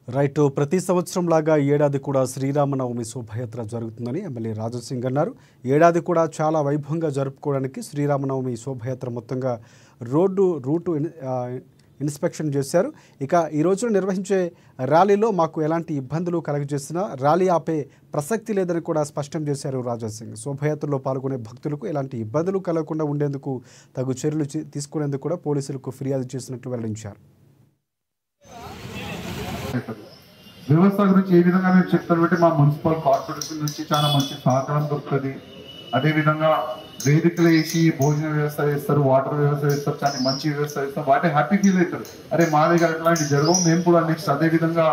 Right. ప్రతి సంవత్సరం లాగా ఏడాది కూడా శ్రీరామనవమి శోభయాత్ర జరుగుతుందని ఎమ్మెల్యే రాజాసింగ్ అన్నారు. ఏడాది కూడా చాలా వైభవంగా జరుపుకోవడానికి శ్రీరామనవమి శోభయాత్ర మొత్తంగా రూటు ఇన్స్పెక్షన్ చేశారు. ఇక ఈ రోజున నిర్వహించే ర్యాలీలో మాకు ఎలాంటి ఇబ్బందులు కలగజేసినా ర్యాలీ ఆపే ప్రసక్తి లేదని కూడా స్పష్టం చేశారు రాజాసింగ్. శోభయాత్రలో పాల్గొనే భక్తులకు ఎలాంటి ఇబ్బందులు కలగకుండా ఉండేందుకు తగు చర్యలు తీసుకునేందుకు కూడా పోలీసులకు ఫిర్యాదు చేసినట్లు వెల్లడించారు. వ్యవస్థ గురించి ఏ విధంగా మేము చెప్తామంటే మా మున్సిపల్ కార్పొరేషన్ నుంచి చాలా మంచి సహకారం దొరుకుతుంది. అదేవిధంగా వేదికలు వేసి భోజన వ్యవస్థ చేస్తారు, వాటర్ వ్యవస్థ చేస్తారు, చాలా మంచి వ్యవస్థ చేస్తారు. వాటి హ్యాపీ ఫీల్ అవుతారు. అరే మా దగ్గర అట్లాంటి జరగవు, మేము కూడా నెక్స్ట్ అదే విధంగా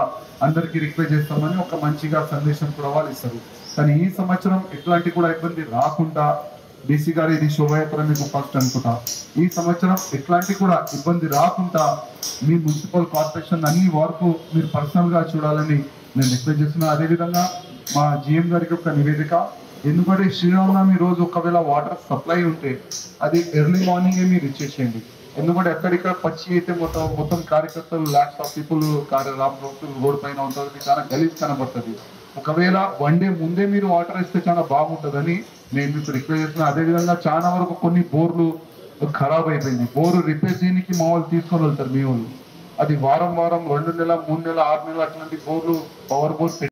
అందరికీ రిక్వెస్ట్ చేస్తామని ఒక మంచిగా సందేశం కూడా వాళ్ళు ఇస్తారు. కానీ ఈ సంవత్సరం ఎట్లాంటి కూడా ఇబ్బంది రాకుండా డీసీ గారు ఇది శోభయాత్ర మీకు ఫస్ట్ అనుకుంటా, ఈ సంవత్సరం ఎట్లాంటి కూడా ఇబ్బంది రాకుండా మీ మున్సిపల్ కార్పొరేషన్ అన్ని వరకు మీరు పర్సనల్ గా చూడాలని నేను రిక్వెస్ట్ చేస్తున్నా. అదేవిధంగా మా జిఎం గారికి ఒక నివేదిక, ఎందుకంటే శ్రీరామనవమి రోజు ఒకవేళ వాటర్ సప్లై ఉంటే అది ఎర్లీ మార్నింగే మీరు ఇచ్చేసేయండి. ఎందుకంటే ఎక్కడిక్కడ పచ్చి అయితే మొత్తం కార్యకర్తలు లాక్స్ ఆఫ్ పీపుల్ రోడ్ పైన ఉంటుంది, చాలా గలీజ్ కనబడుతుంది. ఒకవేళ వన్ డే ముందే మీరు వాటర్ ఇస్తే చాలా బాగుంటుందని నేను మీకు రిక్వెస్ట్ చేస్తున్నా. అదేవిధంగా చాలా వరకు కొన్ని బోర్లు ఖరాబ్ అయిపోయింది, బోరు రిపేర్ చేయడానికి మా వాళ్ళు తీసుకొని వెళ్తారు మీ వాళ్ళు. అది వారం 2 నెలలు 3 నెలలు 6 నెలలు అట్లాంటి బోర్లు పవర్ బోర్